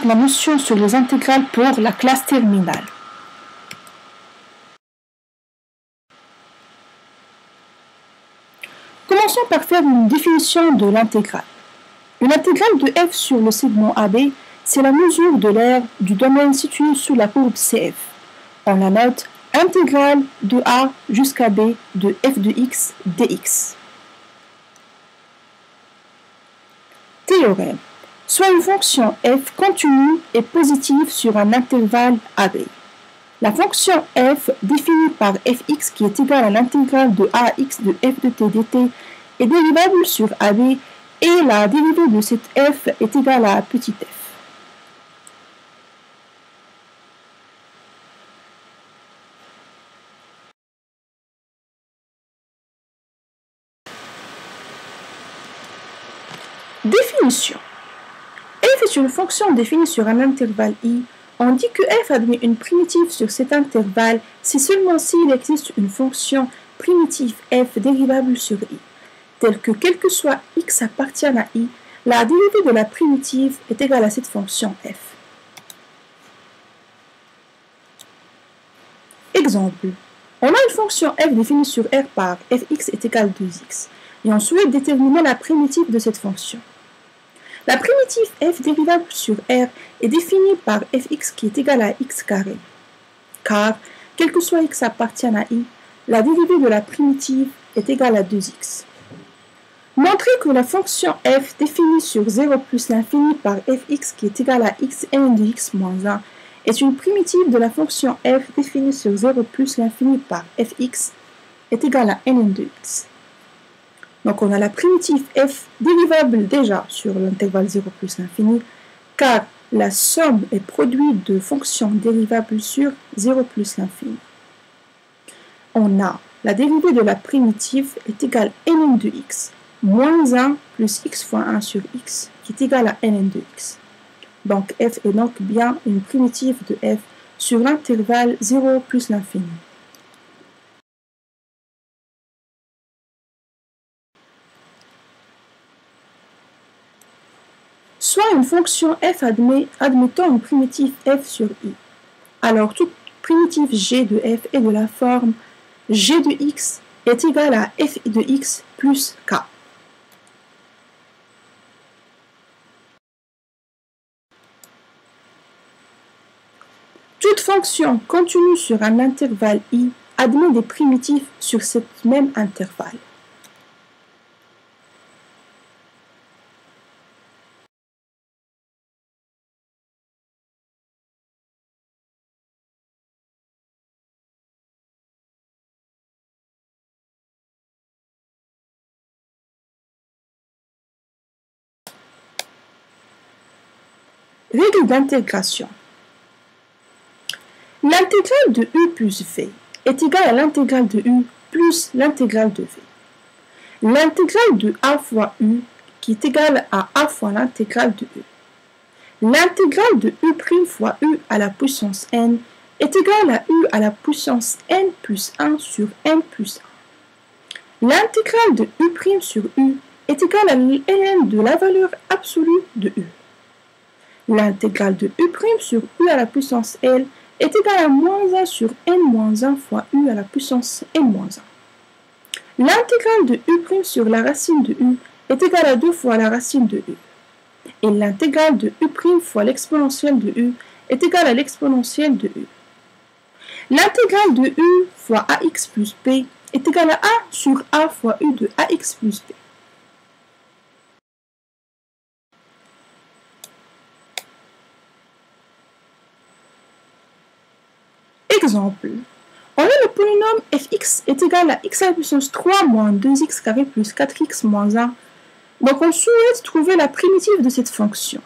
la notion sur les intégrales pour la classe terminale. Commençons par faire une définition de l'intégrale. Une intégrale de f sur le segment AB, c'est la mesure de l'aire du domaine situé sous la courbe CF. On la note intégrale de A jusqu'à B de f de x dx. Théorème. Soit une fonction f continue et positive sur un intervalle AB. La fonction f définie par fx qui est égale à l'intégrale de ax de f de t dt est dérivable sur AB et la dérivée de cette f est égale à petit f. Définition. F est une fonction définie sur un intervalle i. On dit que f admet une primitive sur cet intervalle si seulement s'il existe une fonction primitive f dérivable sur i, telle que quel que soit x appartienne à i, la dérivée de la primitive est égale à cette fonction f. Exemple. On a une fonction f définie sur R par fx est égal à 2x et on souhaite déterminer la primitive de cette fonction. La primitive f dérivable sur R est définie par fx qui est égal à x carré, car, quel que soit x appartienne à i, la dérivée de la primitive est égale à 2x. Montrer que la fonction f définie sur 0 plus l'infini par fx qui est égal à x ln de x moins 1 est une primitive de la fonction f définie sur 0 plus l'infini par fx est égal à ln de x. Donc on a la primitive f dérivable déjà sur l'intervalle 0 plus l'infini, car la somme est produite de fonctions dérivables sur 0 plus l'infini. On a la dérivée de la primitive est égale à ln de x, moins 1 plus x fois 1 sur x, qui est égal à ln de x. Donc f est donc bien une primitive de f sur l'intervalle 0 plus l'infini. Soit une fonction f admettant une primitive f sur i. Alors toute primitive g de f est de la forme g de x est égal à f de x plus k. Toute fonction continue sur un intervalle i admet des primitives sur ce même intervalle. Règle d'intégration. L'intégrale de u plus v est égale à l'intégrale de u plus l'intégrale de v. L'intégrale de a fois u qui est égale à a fois l'intégrale de u. L'intégrale de u' fois u à la puissance n est égale à u à la puissance n plus 1 sur n plus 1. L'intégrale de u' sur u est égale à ln de la valeur absolue de u. L'intégrale de u' sur u à la puissance L est égale à moins 1 sur n-1 fois u à la puissance n-1. L'intégrale de u' sur la racine de u est égale à 2 fois la racine de u. Et l'intégrale de u' fois l'exponentielle de u est égale à l'exponentielle de u. L'intégrale de u fois ax plus b est égale à 1 sur a fois u de ax plus b. Exemple. On a le polynôme fx est égal à x à la puissance 3 moins 2x carré plus 4x moins 1. Donc on souhaite trouver la primitive de cette fonction.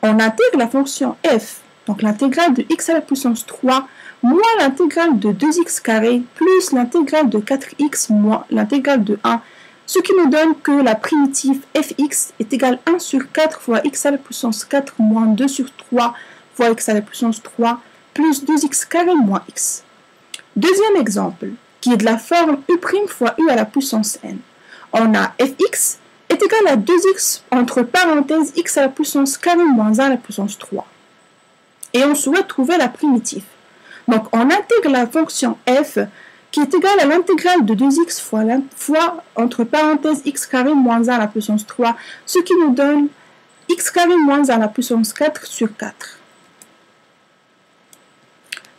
On intègre la fonction f, donc l'intégrale de x à la puissance 3 moins l'intégrale de 2x carré plus l'intégrale de 4x moins l'intégrale de 1, ce qui nous donne que la primitive fx est égale à 1 sur 4 fois x à la puissance 4 moins 2 sur 3 fois x à la puissance 3 plus 2x carré moins x. Deuxième exemple, qui est de la forme u' fois u à la puissance n. On a fx est égal à 2x entre parenthèses x à la puissance carré moins 1 à la puissance 3. et on souhaite trouver la primitive. Donc on intègre la fonction f qui est égale à l'intégrale de 2x fois entre parenthèses x carré moins 1 à la puissance 3, ce qui nous donne x carré moins 1 à la puissance 4 sur 4.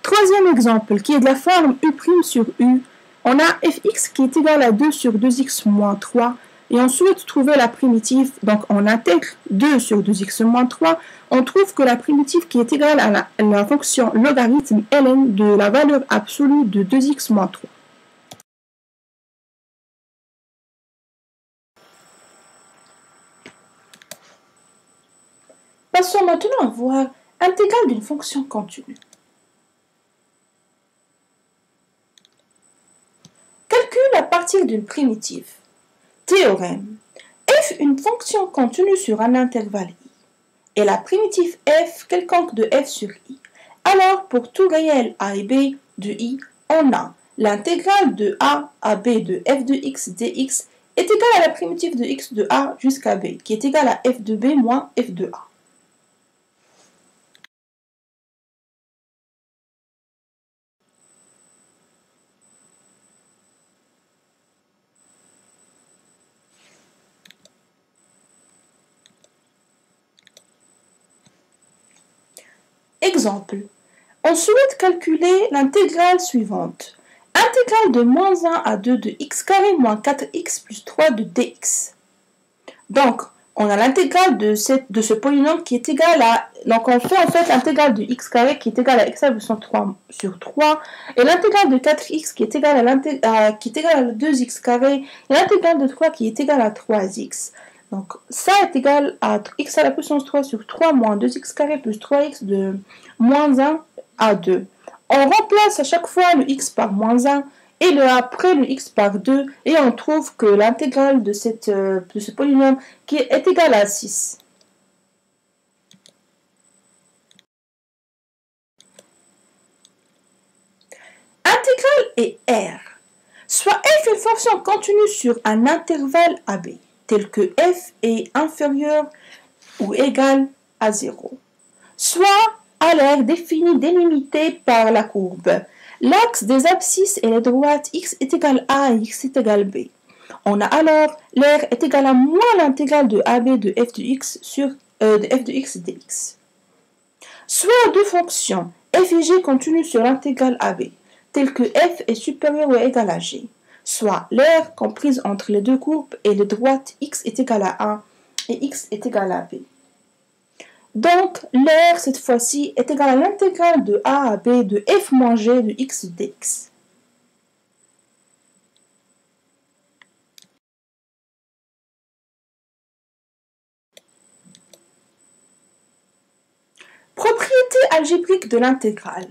Troisième exemple, qui est de la forme u' sur u, on a fx qui est égal à 2 sur 2x moins 3, et on souhaite trouver la primitive, donc on intègre 2 sur 2x moins 3, on trouve que la primitive qui est égale à la fonction logarithme ln de la valeur absolue de 2x moins 3. Passons maintenant à voir intégrale d'une fonction continue. Calcul à partir d'une primitive. Théorème. F une fonction continue sur un intervalle i et la primitive f quelconque de f sur i. Alors pour tout réel a et b de i, on a l'intégrale de a à b de f de x dx est égale à la primitive de x de a jusqu'à b qui est égale à f de b moins f de a. Exemple. On souhaite calculer l'intégrale suivante. Intégrale de moins 1 à 2 de x carré moins 4x plus 3 de dx. Donc, on a l'intégrale de ce polynôme qui est égal à... Donc, on fait en fait l'intégrale de x carré qui est égal à x à la puissance 3 sur 3. Et l'intégrale de 4x qui est égal à 2x carré. Et l'intégrale de 3 qui est égal à 3x. Donc, ça est égal à x à la puissance 3 sur 3 moins 2x carré plus 3x de moins 1 à 2. On remplace à chaque fois le x par moins 1 et après le x par 2 et on trouve que l'intégrale de ce polynôme qui est égal à 6. Intégrale est R. Soit f une fonction continue sur un intervalle AB, tel que f est inférieur ou égal à 0. Soit à l'aire définie délimitée par la courbe. L'axe des abscisses et les droites x est égal à et x est égal b. On a alors l'aire est égal à moins l'intégrale de AB de f de x sur de f de x dx. Soit deux fonctions f et g continues sur l'intégrale AB, telles que f est supérieur ou égal à g. Soit l'aire comprise entre les deux courbes et les droites x est égal à 1 et x est égal à b. Donc, l'aire, cette fois-ci, est égal à l'intégrale de a à b de f moins g de x dx. Propriété algébrique de l'intégrale.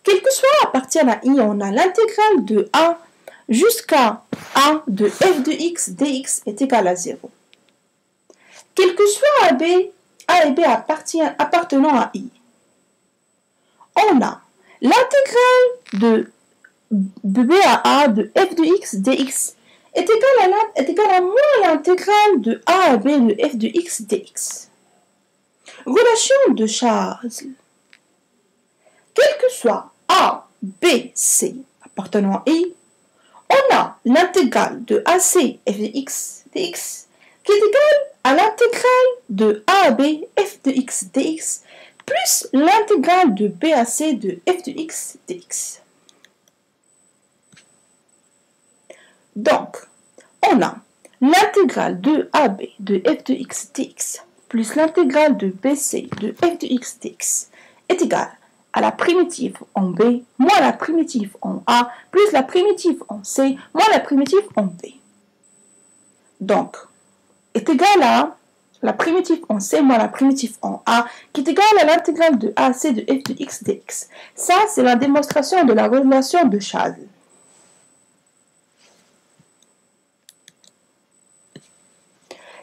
Quel que soit a appartienne à i, on a l'intégrale de a jusqu'à a de f de x dx est égal à 0. Quel que soit a et b appartenant à i, on a l'intégrale de b à a de f de x dx est égal à moins l'intégrale de a à b de f de x dx. Relation de Chasles. Quel que soit a, b, c appartenant à i, on a l'intégrale de ac f de x dx qui est égale à l'intégrale de a à b f de x dx plus l'intégrale de b à c de f de x dx. Donc, on a l'intégrale de ab de f de x dx plus l'intégrale de bc de f de x dx est égale à la primitive en b moins la primitive en a plus la primitive en c moins la primitive en b. Donc, est égal à la primitive en c moins la primitive en a, qui est égale à l'intégrale de ac de f de x dx. Ça, c'est la démonstration de la relation de Chasles.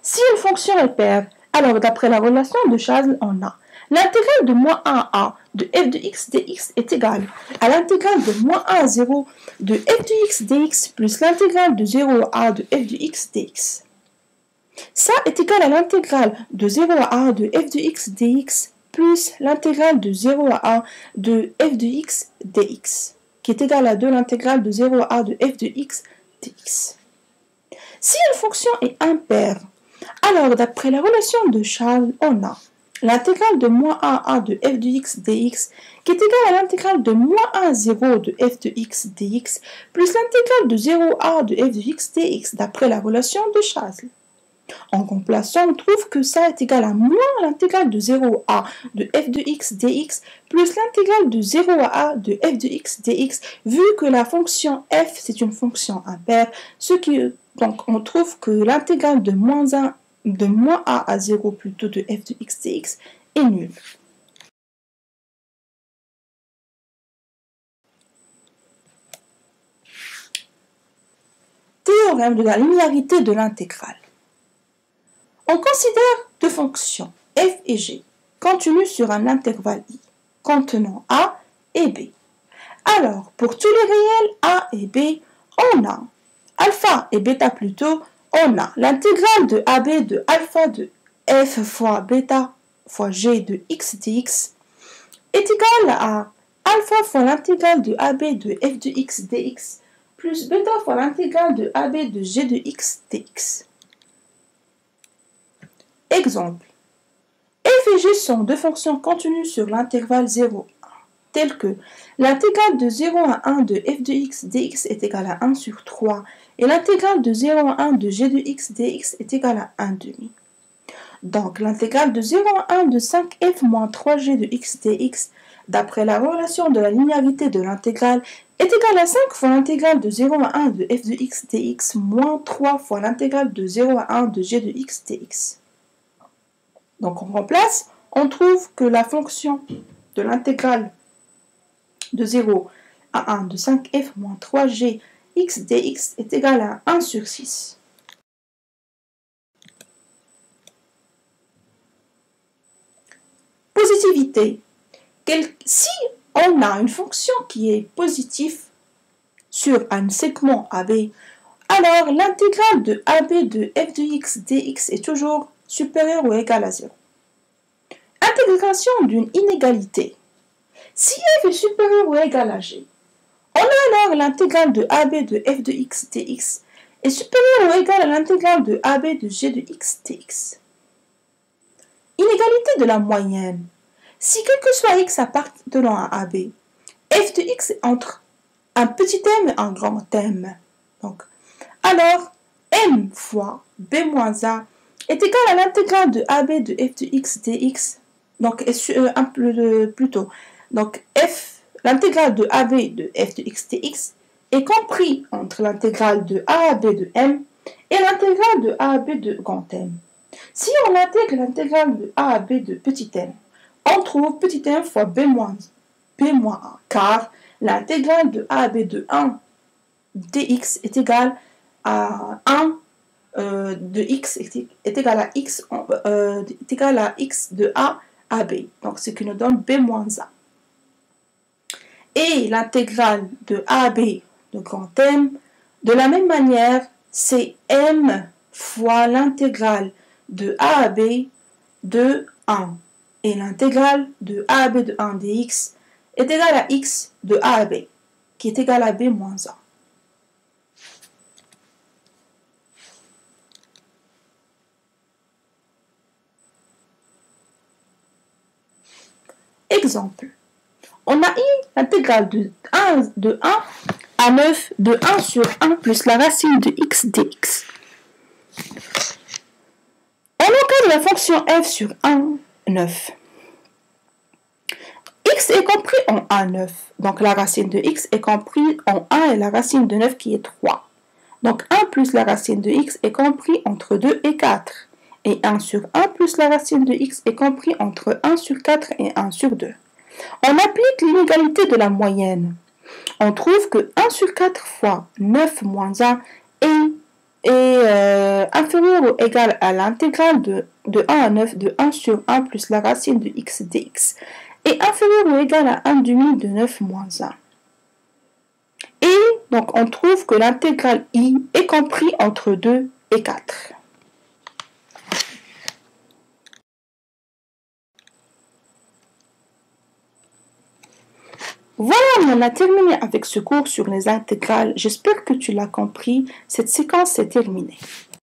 Si une fonction est paire, alors d'après la relation de Chasles, on a l'intégrale de moins 1 à a de f de x dx est égale à l'intégrale de moins 1 à 0 de f de x dx plus l'intégrale de 0 à a de f de x dx. Ça est égal à l'intégrale de 0 à 1 de f de x dx plus l'intégrale de 0 à 1 de f de x dx, qui est égal à 2 l'intégrale de 0 à 1 de f de x dx. Si une fonction est impaire, alors d'après la relation de Charles, on a l'intégrale de moins 1 à 1 de f de x dx qui est égale à l'intégrale de moins 1 à 0 de f de x dx plus l'intégrale de 0 à 1 de f de x dx d'après la relation de Charles. En remplaçant, on trouve que ça est égal à moins l'intégrale de 0 à de f de x dx plus l'intégrale de 0 à a de f de x dx, vu que la fonction f c'est une fonction impaire, donc on trouve que l'intégrale de moins a à 0 plutôt de f de x dx est nulle. Théorème de la linéarité de l'intégrale. On considère deux fonctions f et g continues sur un intervalle i contenant a et b. Alors, pour tous les réels a et b, on a alpha et bêta plutôt, on a l'intégrale de ab de alpha de f fois bêta fois g de x dx est égale à alpha fois l'intégrale de ab de f de x dx plus bêta fois l'intégrale de ab de g de x dx. Exemple. F et g sont deux fonctions continues sur l'intervalle 0, 1, telles que l'intégrale de 0 à 1 de f de x dx est égale à 1 sur 3 et l'intégrale de 0 à 1 de g de x dx est égale à 1 demi. Donc l'intégrale de 0 à 1 de 5f moins 3g de x dx, d'après la relation de la linéarité de l'intégrale, est égale à 5 fois l'intégrale de 0 à 1 de f de x dx moins 3 fois l'intégrale de 0 à 1 de g de x dx. Donc on remplace, on trouve que la fonction de l'intégrale de 0 à 1 de 5f moins 3g x dx est égale à 1 sur 6. Positivité. Si on a une fonction qui est positive sur un segment AB, alors l'intégrale de AB de f de x dx est toujours supérieure ou égale à 0. Intégration d'une inégalité. Si f est supérieur ou égal à g, on a alors l'intégrale de ab de f de x dx est supérieure ou égale à l'intégrale de ab de g de x dx. Inégalité de la moyenne. Si quel que soit x appartenant à ab, f de x est entre un petit m et un grand m. Donc, alors, m fois b moins a est égal à l'intégrale de ab de f de x dx. Donc, plutôt. Donc, l'intégrale de ab de f de x dx est compris entre l'intégrale de ab de m et l'intégrale de ab de grand M. Si on intègre l'intégrale de ab de petit m, on trouve petit m fois b moins 1, car l'intégrale de ab de 1 dx est égale à 1 de x est égal à x, est égal à x de a à b. Donc, ce qui nous donne b moins a. Et l'intégrale de ab de grand M, de la même manière, c'est m fois l'intégrale de a à b de 1. Et l'intégrale de a à b de 1 dx est égale à x de a à b, qui est égal à b moins a. Exemple. On a eu l'intégrale de 1 à 9 de 1 sur 1 plus la racine de x dx. On encadre la fonction f sur 1, 9. X est compris en 1, 9. Donc la racine de x est compris en 1 et la racine de 9 qui est 3. Donc 1 plus la racine de x est compris entre 2 et 4. Et 1 sur 1 plus la racine de x est compris entre 1 sur 4 et 1 sur 2. On applique l'inégalité de la moyenne. On trouve que 1 sur 4 fois 9 moins 1 est inférieur ou égal à l'intégrale de 1 à 9 de 1 sur 1 plus la racine de x dx est inférieur ou égal à 1 demi de 9 moins 1. Et donc on trouve que l'intégrale i est compris entre 2 et 4. Voilà, on a terminé avec ce cours sur les intégrales. J'espère que tu l'as compris. Cette séquence est terminée.